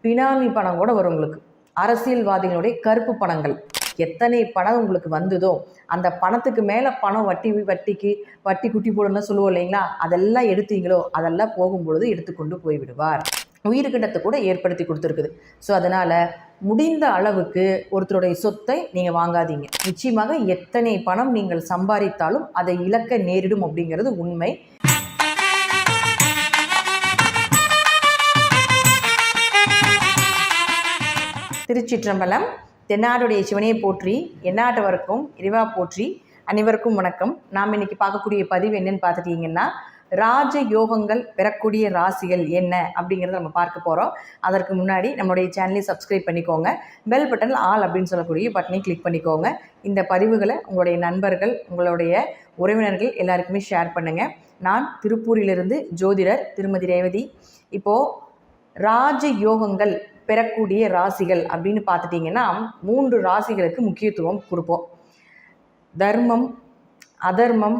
பினாமி பணம் கூட வரும் உங்களுக்கு. அரசியல்வாதிகளுடைய கருப்பு பணங்கள் எத்தனை பணம் உங்களுக்கு வந்ததோ அந்த பணத்துக்கு மேலே பணம் வட்டி குட்டி போடணும்னு சொல்லுவோம் இல்லைங்களா, அதெல்லாம் எடுத்தீங்களோ அதெல்லாம் போகும்பொழுது எடுத்துக்கொண்டு போய்விடுவார். உயிர்கிட்டத்தை கூட ஏற்படுத்தி கொடுத்துருக்குது. ஸோ அதனால் முடிந்த அளவுக்கு ஒருத்தருடைய சொத்தை நீங்கள் வாங்காதீங்க. நிச்சயமாக எத்தனை பணம் நீங்கள் சம்பாதித்தாலும் அதை இழக்க நேரிடும் அப்படிங்கிறது உண்மை. திருச்சிற்றம்பலம். தென்னாடுடைய சிவனையை போற்றி, எந்நாட்டவருக்கும் இறைவா போற்றி. அனைவருக்கும் வணக்கம். நாம் இன்னைக்கு பார்க்கக்கூடிய பதிவு என்னன்னு பார்த்துட்டீங்கன்னா, ராஜ யோகங்கள் பெறக்கூடிய ராசிகள் என்ன அப்படிங்கிறத நம்ம பார்க்க போகிறோம். அதற்கு முன்னாடி நம்மளுடைய சேனலை சப்ஸ்கிரைப் பண்ணிக்கோங்க. பெல் பட்டனில் ஆல் அப்படின்னு சொல்லக்கூடிய பட்டனை கிளிக் பண்ணிக்கோங்க. இந்த பதிவுகளை உங்களுடைய நண்பர்கள், உங்களுடைய உறவினர்கள் எல்லாருக்குமே ஷேர் பண்ணுங்கள். நான் திருப்பூரிலிருந்து ஜோதிடர் திருமதி ரேவதி. இப்போது ராஜ யோகங்கள் பெறக்கூடிய ராசிகள் அப்படின்னு பார்த்துட்டிங்கன்னா 3 ராசிகளுக்கு முக்கியத்துவம் கொடுப்போம். தர்மம், அதர்மம்,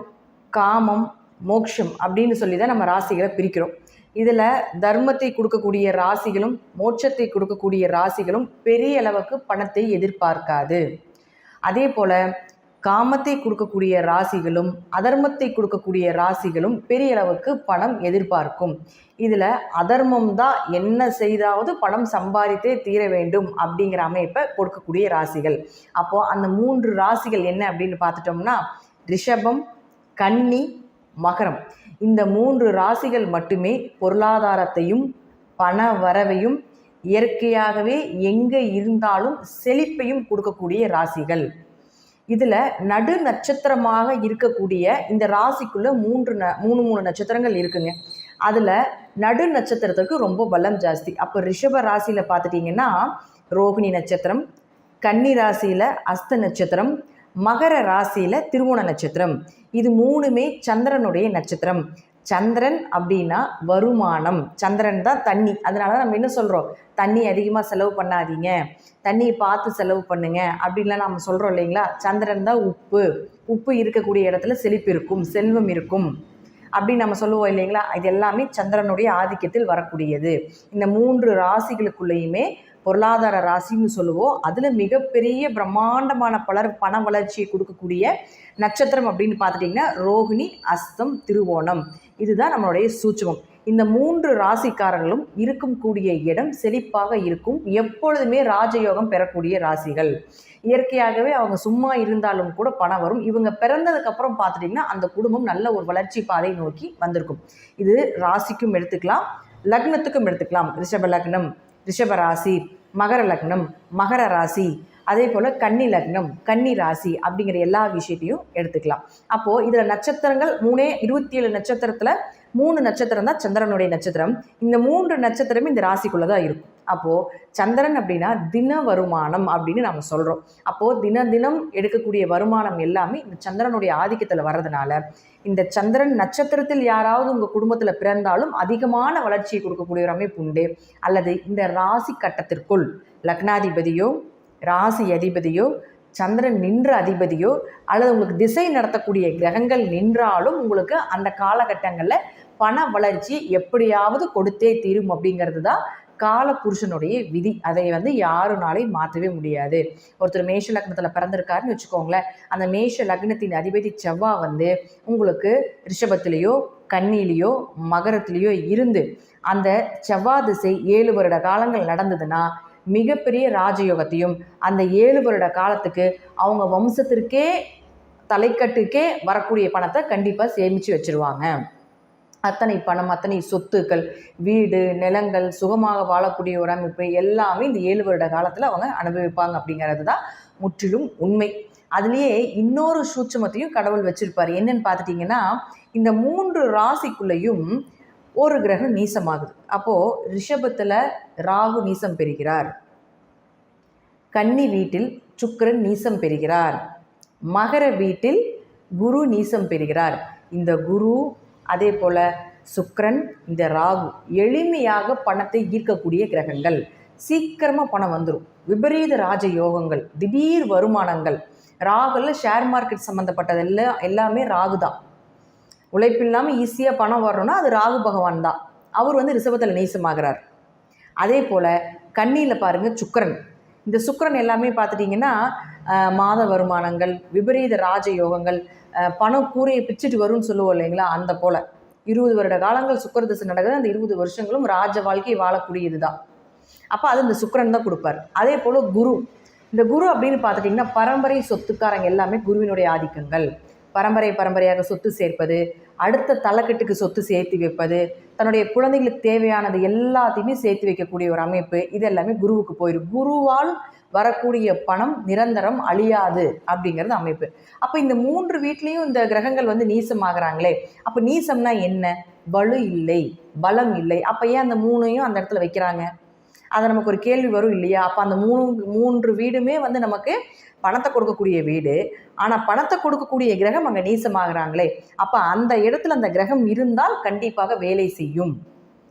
காமம், மோட்சம் அப்படின்னு சொல்லி தான் நம்ம ராசிகளை பிரிக்கிறோம். இதில் தர்மத்தை கொடுக்கக்கூடிய ராசிகளும் மோட்சத்தை கொடுக்கக்கூடிய ராசிகளும் பெரிய அளவுக்கு பணத்தை எதிர்பார்க்காது. அதே போல் காமத்தை கொடுக்கக்கூடிய ராசிகளும் அதர்மத்தை கொடுக்கக்கூடிய ராசிகளும் பெரிய அளவுக்கு பணம் எதிர்பார்க்கும். இதில் அதர்மம் தான் என்ன செய்தாவது பணம் சம்பாதித்தே தீர வேண்டும் அப்படிங்கிற அமைப்பை கொடுக்கக்கூடிய ராசிகள். அப்போது அந்த 3 ராசிகள் என்ன அப்படின்னு பார்த்துட்டோம்னா, ரிஷபம், கன்னி, மகரம். இந்த 3 ராசிகள் மட்டுமே பொருளாதாரத்தையும் பண வரவையும் இயற்கையாகவே எங்கே இருந்தாலும் செழிப்பையும் கொடுக்கக்கூடிய ராசிகள். இதில் நடு நட்சத்திரமாக இருக்கக்கூடிய இந்த ராசிக்குள்ளே 3 நட்சத்திரங்கள் இருக்குங்க. அதில் நடு நட்சத்திரத்துக்கு ரொம்ப பலம் ஜாஸ்தி. அப்போ ரிஷப ராசியில் பார்த்துட்டிங்கன்னா ரோகிணி நட்சத்திரம், கன்னி ராசியில் அஸ்த நட்சத்திரம், மகர ராசியில் திருவோண நட்சத்திரம். இது 3மே சந்திரனுடைய நட்சத்திரம். சந்திரன் அப்படின்னா வருமானம். சந்திரன் தான் தண்ணி. அதனால தான் நம்ம என்ன சொல்கிறோம், தண்ணி அதிகமாக செலவு பண்ணாதீங்க, தண்ணியை பார்த்து செலவு பண்ணுங்க அப்படின்லாம் நம்ம சொல்கிறோம் இல்லைங்களா. சந்திரன் தான் உப்பு இருக்கக்கூடிய இடத்துல செழிப்பு இருக்கும், செல்வம் இருக்கும் அப்படின்னு நம்ம சொல்லுவோம் இல்லைங்களா. இது எல்லாமே சந்திரனுடைய ஆதிக்கத்தில் வரக்கூடியது. இந்த 3 ராசிகளுக்குள்ளேயுமே பொருளாதார ராசின்னு சொல்லுவோம். அதில் மிகப்பெரிய பிரம்மாண்டமான பண வளர்ச்சியை கொடுக்கக்கூடிய நட்சத்திரம் அப்படின்னு பார்த்துட்டிங்கன்னா ரோகிணி, அஸ்தம், திருவோணம். இதுதான் நம்மளுடைய சூட்சமம். இந்த 3 ராசிக்காரர்களும் இருக்கும் கூடிய இடம் செழிப்பாக இருக்கும். எப்பொழுதுமே ராஜயோகம் பெறக்கூடிய ராசிகள். இயற்கையாகவே அவங்க சும்மா இருந்தாலும் கூட பணம் வரும். இவங்க பிறந்ததுக்கப்புறம் பார்த்துட்டிங்கன்னா அந்த குடும்பம் நல்ல ஒரு வளர்ச்சி பாதை நோக்கி வந்திருக்கும். இது ராசிக்கும் எடுத்துக்கலாம், லக்னத்துக்கும் எடுத்துக்கலாம். ரிஷப லக்னம், ரிஷப ராசி, மகர லக்னம், மகர ராசி, அதே போல் கன்னி லக்னம், கன்னி ராசி அப்படிங்கிற எல்லா விஷயத்தையும் எடுத்துக்கலாம். அப்போது இதில் நட்சத்திரங்கள் 27 நட்சத்திரத்தில் 3 நட்சத்திரம் தான் சந்திரனுடைய நட்சத்திரம். இந்த 3 நட்சத்திரமே இந்த ராசிக்குள்ளே தான் இருக்கும். அப்போது சந்திரன் அப்படின்னா தின வருமானம் அப்படின்னு நம்ம சொல்கிறோம். அப்போது தினம் எடுக்கக்கூடிய வருமானம் எல்லாமே இந்த சந்திரனுடைய ஆதிக்கத்தில் வர்றதுனால இந்த சந்திரன் நட்சத்திரத்தில் யாராவது உங்கள் குடும்பத்தில் பிறந்தாலும் அதிகமான வளர்ச்சியை கொடுக்கக்கூடிய ஒரு அமைப்பு உண்டு. அல்லது இந்த ராசி கட்டத்திற்குள் லக்னாதிபதியோ ராசி அதிபதியோ சந்திரன் நின்ற அதிபதியோ அல்லது உங்களுக்கு திசை நடத்தக்கூடிய கிரகங்கள் நின்றாலும் உங்களுக்கு அந்த காலகட்டங்களில் பண வளர்ச்சி எப்படியாவது கொடுத்தே தீரும் அப்படிங்கிறது தான் கால புருஷனுடைய விதி. அதை யாருனாலையும் மாற்றவே முடியாது. ஒருத்தர் மேஷ லக்னத்தில் பிறந்திருக்காருன்னு வச்சுக்கோங்களேன், அந்த மேஷ லக்னத்தின் அதிபதி செவ்வாய் உங்களுக்கு ரிஷபத்திலேயோ கன்னியிலேயோ மகரத்திலேயோ இருந்து அந்த செவ்வாய் திசை 7 வருட காலங்கள் நடந்ததுன்னா மிகப்பெரிய ராஜயோகத்தையும் அந்த 7 வருட காலத்துக்கு அவங்க வம்சத்திற்கே தலைக்கட்டுக்கே வரக்கூடிய பணத்தை கண்டிப்பாக சேமித்து வச்சுருவாங்க. அத்தனை பணம், அத்தனை சொத்துக்கள், வீடு, நிலங்கள், சுகமாக வாழக்கூடிய ஒரு அமைப்பு எல்லாமே இந்த 7 வருட காலத்தில் அவங்க அனுபவிப்பாங்க அப்படிங்கிறது தான் முற்றிலும் உண்மை. அதுலேயே இன்னொரு சூட்சமத்தையும் கடவுள் வச்சுருப்பார். என்னன்னு பார்த்துட்டிங்கன்னா, இந்த 3 ராசிக்குள்ளேயும் ஒரு கிரகம் நீசமாகுது. அப்போது ரிஷபத்தில் ராகு நீசம் பெறுகிறார், கன்னி வீட்டில் சுக்கிரன் நீசம் பெறுகிறார், மகர வீட்டில் குரு நீசம் பெறுகிறார். இந்த குரு அதே போல் சுக்கிரன், இந்த ராகு எளிமையாக பணத்தை ஈர்க்கக்கூடிய கிரகங்கள். சீக்கிரமாக பணம் வந்துடும். விபரீத ராஜ யோகங்கள், திடீர் வருமானங்கள். ராகுல ஷேர் மார்க்கெட் சம்மந்தப்பட்டது எல்லாமே ராகு தான். உழைப்பில்லாமல் ஈஸியாக பணம் வரணும்னா அது ராகு பகவான் தான். அவர் ரிஷபத்தில் நீசமாகிறார். அதே போல் கன்னியில் பாருங்கள் சுக்கிரன். இந்த சுக்கிரன் எல்லாமே பார்த்துட்டிங்கன்னா மாத வருமானங்கள், விபரீத ராஜயோகங்கள், பணம் கூரையை பிச்சுட்டு வரும்னு சொல்லுவோம் இல்லைங்களா, அந்த போல் 20 வருட காலங்கள் சுக்கிர திசை நடக்குது. அந்த 20 வருஷங்களும் ராஜ வாழ்க்கையை வாழக்கூடியது தான். அப்போ அது இந்த சுக்கிரன் தான் கொடுப்பார். அதே போல் குரு. இந்த குரு அப்படின்னு பார்த்துட்டிங்கன்னா பரம்பரை சொத்துக்காரங்க எல்லாமே குருவினுடைய ஆதிக்கங்கள். பரம்பரையாக சொத்து சேர்ப்பது, அடுத்த தலைக்கட்டுக்கு சொத்து சேர்த்து வைப்பது, தன்னுடைய குழந்தைகளுக்கு தேவையானது எல்லாத்தையுமே சேர்த்து வைக்கக்கூடிய ஒரு அமைப்பு, இது எல்லாமே குருவுக்கு போயிடும். குருவால் வரக்கூடிய பணம் நிரந்தரம், அழியாது அப்படிங்கிறது அமைப்பு. அப்போ இந்த 3 வீட்லேயும் இந்த கிரகங்கள் வந்து நீசமாகறாங்களே, அப்போ நீசம்னா என்ன? வலு இல்லை, பலம் இல்லை. அப்போ ஏன் அந்த 3ஐயும் அந்த இடத்துல வைக்கிறாங்க? அதை நமக்கு ஒரு கேள்வி வரும் இல்லையா? அப்போ அந்த 3 வீடுமே வந்து நமக்கு பணத்தை கொடுக்கக்கூடிய வீடு, ஆனால் பணத்தை கொடுக்கக்கூடிய கிரகம் அங்கே நீசமாகறாங்களே, அப்போ அந்த இடத்துல அந்த கிரகம் இருந்தால் கண்டிப்பாக வேலை செய்யும்.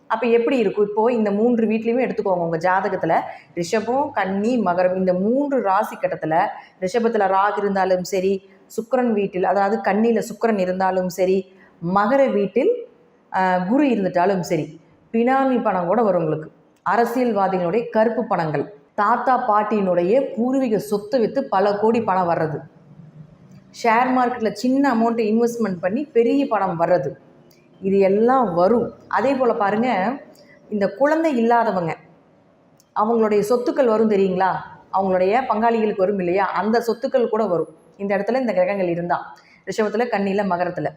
அப்போ எப்படி இருக்கும்? இப்போது இந்த 3 வீட்லேயுமே எடுத்துக்கோங்க. உங்கள் ஜாதகத்தில் ரிஷபம், கன்னி, மகரம், இந்த 3 ராசி கட்டத்தில் ரிஷபத்தில் ராகு இருந்தாலும் சரி, சுக்கிரன் வீட்டில், அதாவது கன்னியில் சுக்கிரன் இருந்தாலும் சரி, மகர வீட்டில் குரு இருந்துட்டாலும் சரி, பினாமி பணம் கூட வரும் உங்களுக்கு. அரசியல்வாதிகளுடைய கருப்பு பணங்கள், தாத்தா பாட்டியினுடைய பூர்வீக சொத்தை விற்று பல கோடி பணம் வர்றது, ஷேர் மார்க்கெட்டில் சின்ன அமௌண்ட்டை இன்வெஸ்ட்மெண்ட் பண்ணி பெரிய பணம் வர்றது, இது எல்லாம் வரும். அதே போல் பாருங்கள், இந்த குழந்தை இல்லாதவங்க அவங்களுடைய சொத்துக்கள் வரும் தெரியுங்களா? அவங்களுடைய பங்காளிகளுக்கு வரும் இல்லையா? அந்த சொத்துக்கள் கூட வரும் இந்த இடத்துல இந்த கிரகங்கள் இருந்தால். ரிஷபத்தில், கன்னியில், மகரத்தில்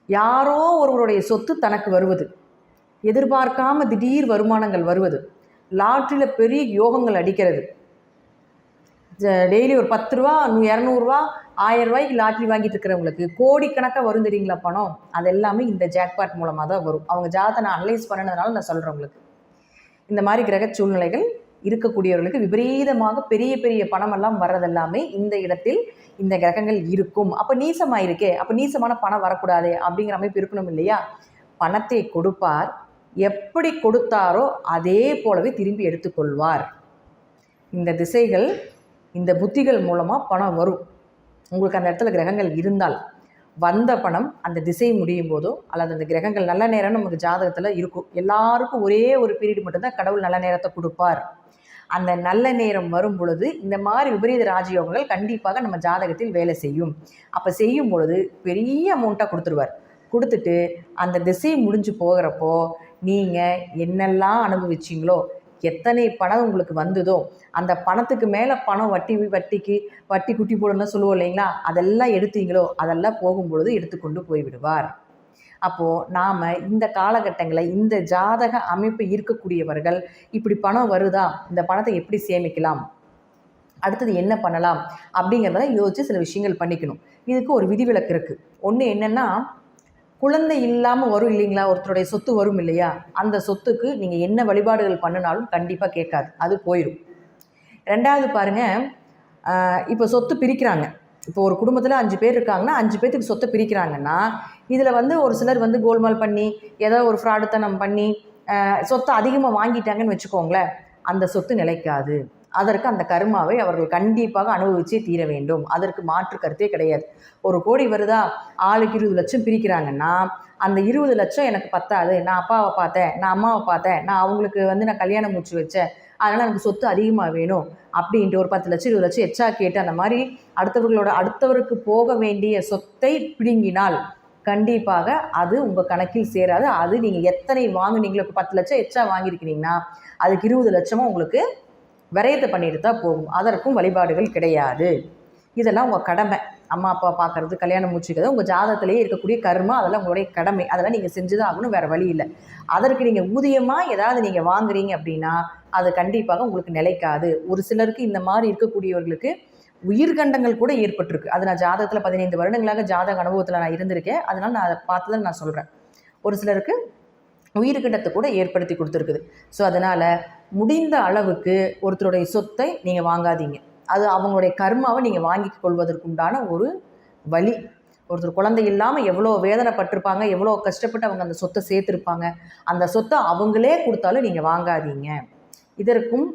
யாரோ ஒருவருடைய சொத்து தனக்கு வருவது, எதிர்பார்க்காம திடீர் வருமானங்கள் வருவது, லாட்ரியில் பெரிய யோகங்கள் அடிக்கிறது. டெய்லி ஒரு 10 ரூபா, 200 ரூபா, 1000 ரூபாய்க்கு லாட்ரி வாங்கிட்டு இருக்கிறவங்களுக்கு கோடிக்கணக்காக வரும் தெரியுங்களா பணம்? அது எல்லாமே இந்த ஜாக்பாட் மூலமாக தான் வரும். அவங்க ஜாதகத்தை நான் அனலைஸ் பண்ணதுனால நான் சொல்கிறேன் உங்களுக்கு. இந்த மாதிரி கிரக சூழ்நிலைகள் இருக்கக்கூடியவர்களுக்கு விபரீதமாக பெரிய பெரிய பணமெல்லாம் வர்றதெல்லாமே இந்த இடத்தில் இந்த கிரகங்கள் இருக்கும். அப்போ நீசமாக இருக்கே, அப்போ நீசமான பணம் வரக்கூடாதே அப்படிங்கிற அமைப்பு இருக்கணும் இல்லையா? பணத்தை கொடுப்பார், எப்படி கொடுத்தாரோ அதே போலவே திரும்பி எடுத்துக்கொள்வார். இந்த திசைகள், இந்த புத்திகள் மூலமாக பணம் வரும். உங்களுக்கு அந்த இடத்துல கிரகங்கள் இருந்தால் வந்த பணம் அந்த திசை முடியும் போதோ அல்லது அந்த கிரகங்கள் நல்ல நேரம் நமக்கு ஜாதகத்தில் இருக்கும். எல்லாருக்கும் ஒரே ஒரு பீரியட் மட்டும்தான் கடவுள் நல்ல நேரத்தை கொடுப்பார். அந்த நல்ல நேரம் வரும் பொழுது இந்த மாதிரி விபரீத ராஜயோகங்கள் கண்டிப்பாக நம்ம ஜாதகத்தில் வேலை செய்யும். அப்போ செய்யும் பொழுது பெரிய அமௌண்ட்டாக கொடுத்துருவார். கொடுத்துட்டு அந்த திசை முடிஞ்சு போகிறப்போ நீங்கள் என்னெல்லாம் அனுபவிச்சிங்களோ, எத்தனை பணம் உங்களுக்கு வந்ததோ, அந்த பணத்துக்கு மேலே பணம் வட்டி குட்டி போடணும்னு சொல்லுவோம் இல்லைங்களா, அதெல்லாம் எடுத்தீங்களோ அதெல்லாம் போகும்பொழுது எடுத்துக்கொண்டு போய்விடுவார். அப்போது நாம் இந்த காலகட்டங்களில் இந்த ஜாதக அமைப்பு இருக்கக்கூடியவர்கள் இப்படி பணம் வருதா, இந்த பணத்தை எப்படி சேமிக்கலாம், அடுத்தது என்ன பண்ணலாம் அப்படிங்கிறத யோசித்து சில விஷயங்கள் பண்ணிக்கணும். இதுக்கு ஒரு விதிவிலக்கு இருக்குது. ஒன்று என்னென்னா, குழந்தை இல்லாமல் வரும் இல்லைங்களா, ஒருத்தருடைய சொத்து வரும் இல்லையா, அந்த சொத்துக்கு நீங்கள் என்ன வழிபாடுகள் பண்ணினாலும் கண்டிப்பாக கேட்காது, அது போயிடும். ரெண்டாவது பாருங்கள், இப்போ சொத்து பிரிக்கிறாங்க. இப்போ ஒரு குடும்பத்தில் 5 பேர் இருக்காங்கன்னா 5 பேர்த்துக்கு சொத்தை பிரிக்கிறாங்கன்னா, இதில் வந்து ஒரு சிலர் வந்து கோல்மால் பண்ணி ஏதோ ஒரு ஃப்ராடுத்தனம் பண்ணி சொத்தை அதிகமாக வாங்கிட்டாங்கன்னு வச்சுக்கோங்களேன், அந்த சொத்து நிலைக்காது. அதற்கு அந்த கர்மாவை அவர்கள் கண்டிப்பாக அனுபவிச்சே தீர வேண்டும். அதற்கு மாற்று கருத்தே கிடையாது. 1 கோடி வருதா, ஆளுக்கு 20 லட்சம் பிரிக்கிறாங்கன்னா அந்த 20 லட்சம் எனக்கு பத்தாது, நான் அப்பாவை பார்த்தேன், நான் அம்மாவை பார்த்தேன், நான் அவங்களுக்கு வந்து நான் கல்யாணம் முடிச்சு வச்சேன், அதனால் எனக்கு சொத்து அதிகமாக வேணும் அப்படின்ட்டு ஒரு 10 லட்சம் 20 லட்சம் எச்சா கேட்டு அந்த மாதிரி அடுத்தவருக்கு போக வேண்டிய சொத்தை பிடுங்கினால் கண்டிப்பாக அது உங்கள் கணக்கில் சேராது. அது நீங்கள் எத்தனை வாங்குனீங்களோ, இப்போ 10 லட்சம் எச்சா வாங்கியிருக்கிறீங்கன்னா அதுக்கு 20 லட்சமாக உங்களுக்கு விரயத்தை பண்ணிட்டு தான் போகும். அதற்கும் வழிபாடுகள் கிடையாது. இதெல்லாம் உங்கள் கடமை. அம்மா அப்பா பார்க்குறது, கல்யாணம் முடிச்சுக்கிறது உங்கள் ஜாதகத்திலேயே இருக்கக்கூடிய கர்மா, அதெல்லாம் உங்களுடைய கடமை. அதெல்லாம் நீங்கள் செஞ்சுதான் ஆகணும், வேறு வழி இல்லை. அதற்கு நீங்கள் ஊதியமாக ஏதாவது நீங்கள் வாங்குறீங்க அப்படின்னா அது கண்டிப்பாக உங்களுக்கு நிலைக்காது. ஒரு சிலருக்கு இந்த மாதிரி இருக்கக்கூடியவர்களுக்கு உயிர்கண்டங்கள் கூட ஏற்பட்டிருக்கு. அது நான் ஜாதகத்தில் 15 வருடங்களாக ஜாதக அனுபவத்தில் நான் இருந்திருக்கேன். அதனால் நான் அதை பார்த்ததை நான் சொல்கிறேன். ஒரு சிலருக்கு உயிர்கண்டத்தை கூட ஏற்படுத்தி கொடுத்துருக்குது. ஸோ அதனால் முடிந்த அளவுக்கு ஒருத்தருடைய சொத்தை நீங்கள் வாங்காதீங்க. அது அவங்களுடைய கர்மாவை நீங்கள் வாங்கி கொள்வதற்குண்டான ஒரு வழி. ஒருத்தர் குழந்தை இல்லாமல் எவ்வளோ வேதனைப்பட்டிருப்பாங்க, எவ்வளோ கஷ்டப்பட்டு அவங்க அந்த சொத்தை சேர்த்துருப்பாங்க. அந்த சொத்தை அவங்களே கொடுத்தாலும் நீங்கள் வாங்காதீங்க. இதற்கும்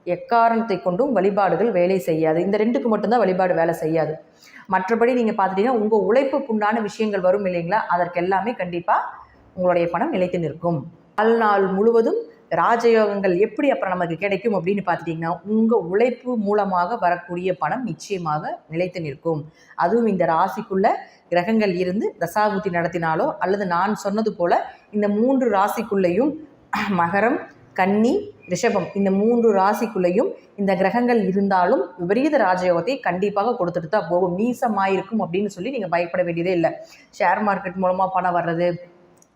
எக்காரணத்தை கொண்டும் வழிபாடுகள் வேலை செய்யாது. இந்த 2க்கு மட்டும்தான் வழிபாடு வேலை செய்யாது. மற்றபடி நீங்கள் பார்த்துட்டீங்கன்னா உங்கள் உழைப்புக்குண்டான விஷயங்கள் வரும் இல்லைங்களா, அதற்கு எல்லாமே கண்டிப்பாக உங்களுடைய பணம் நிலைத்து நிற்கும். வாழ்நாள் முழுவதும் ராஜயோகங்கள் எப்படி அப்புறம் நமக்கு கிடைக்கும் அப்படின்னு பார்த்துட்டிங்கன்னா, உங்கள் உழைப்பு மூலமாக வரக்கூடிய பணம் நிச்சயமாக நிலைத்து நிற்கும். அதுவும் இந்த ராசிக்குள்ள கிரகங்கள் இருந்து தசாபுத்தி நடத்தினாலோ அல்லது நான் சொன்னது போல் இந்த 3 ராசிக்குள்ளேயும் மகரம், கன்னி, ரிஷபம் இந்த 3 ராசிக்குள்ளேயும் இந்த கிரகங்கள் இருந்தாலும் விபரீத ராஜயோகத்தை கண்டிப்பாக கொடுத்துட்டு தான் போகும். நீசமாயிருக்கும் அப்படின்னு சொல்லி நீங்கள் பயப்பட வேண்டியதே இல்லை. ஷேர் மார்க்கெட் மூலமாக பணம் வர்றது,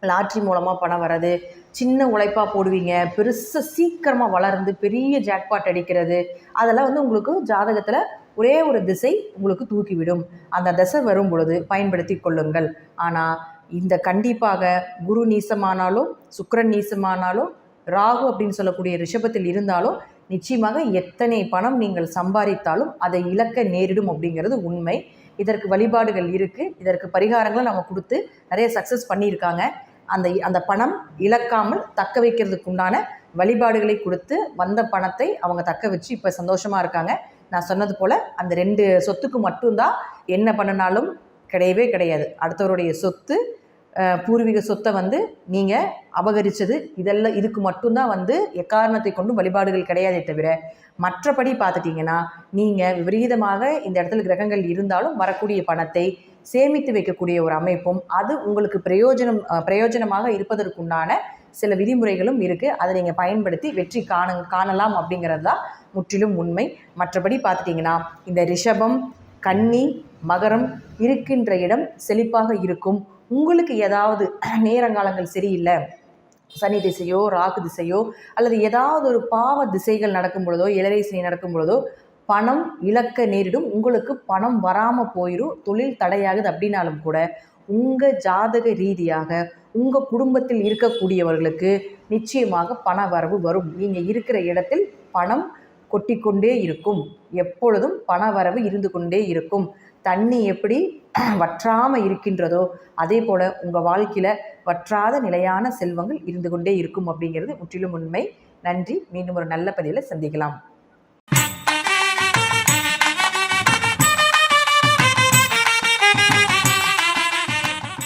லாட்ரி மூலமாக பணம் வர்றது, சின்ன உழைப்பாக போடுவீங்க, பெருசாக சீக்கிரமாக வளர்ந்து பெரிய ஜாக்பாட் அடிக்கிறது, அதெல்லாம் உங்களுக்கு ஜாதகத்தில் ஒரே ஒரு திசை உங்களுக்கு தூக்கிவிடும். அந்த திசை வரும் பொழுது பயன்படுத்தி கொள்ளுங்கள். ஆனால் இந்த கண்டிப்பாக குரு நீசமானாலும் சுக்கிரன் நீசமானாலும் ராகு அப்படின்னு சொல்லக்கூடிய ரிஷபத்தில் இருந்தாலும் நிச்சயமாக எத்தனை பணம் நீங்கள் சம்பாதித்தாலும் அதை இழக்க நேரிடும் அப்படிங்கிறது உண்மை. இதற்கு வழிபாடுகள் இருக்குது, இதற்கு பரிகாரங்களை நம்ம கொடுத்து நிறைய சக்ஸஸ் பண்ணியிருக்காங்க. அந்த பணம் இழக்காமல் தக்க வைக்கிறதுக்கு உண்டான வழிபாடுகளை கொடுத்து வந்த பணத்தை அவங்க தக்க வச்சு இப்போ சந்தோஷமாக இருக்காங்க. நான் சொன்னது போல் அந்த 2 சொத்துக்கு மட்டும்தான் என்ன பண்ணினாலும் கிடையவே கிடையாது. அடுத்தவருடைய சொத்து, பூர்வீக சொத்தை நீங்கள் அபகரித்தது, இதெல்லாம் இதுக்கு மட்டும்தான் எக்காரணத்தை கொண்டும் வழிபாடுகள் கிடையாதே தவிர மற்றபடி பார்த்துட்டிங்கன்னா நீங்கள் விபரீதமாக இந்த இடத்துல கிரகங்கள் இருந்தாலும் வரக்கூடிய பணத்தை சேமித்து வைக்கக்கூடிய ஒரு அமைப்பும் அது உங்களுக்கு பிரயோஜனமாக இருப்பதற்குண்டான சில விதிமுறைகளும் இருக்குது. அதை நீங்கள் பயன்படுத்தி வெற்றி காணலாம் அப்படிங்கிறது தான் முற்றிலும் உண்மை. மற்றபடி பார்த்துட்டிங்கன்னா இந்த ரிஷபம், கன்னி, மகரம் இருக்கின்ற இடம் செழிப்பாக இருக்கும். உங்களுக்கு ஏதாவது நேரங்காலங்கள் சரியில்லை, சனி திசையோ ராகு திசையோ அல்லது ஏதாவது ஒரு பாவ திசைகள் நடக்கும் பொழுதோ இளரை சனி நடக்கும் பொழுதோ பணம் இழக்க நேரிடும். உங்களுக்கு பணம் வராமல் போயிடும், தொழில் தடையாகுது அப்படின்னாலும் கூட உங்கள் ஜாதக ரீதியாக உங்கள் குடும்பத்தில் இருக்கக்கூடியவர்களுக்கு நிச்சயமாக பண வரவு வரும். நீங்கள் இருக்கிற இடத்தில் பணம் கொட்டிக்கொண்டே இருக்கும், எப்பொழுதும் பண வரவு இருந்து கொண்டே இருக்கும். தண்ணி எப்படி வற்றாமல் இருக்கின்றதோ அதே போல் உங்கள் வாழ்க்கையில் வற்றாத நிலையான செல்வங்கள் இருந்து கொண்டே இருக்கும் அப்படிங்கிறது முற்றிலும் உண்மை. நன்றி. மீண்டும் ஒரு நல்ல பதிவில் சந்திக்கலாம்.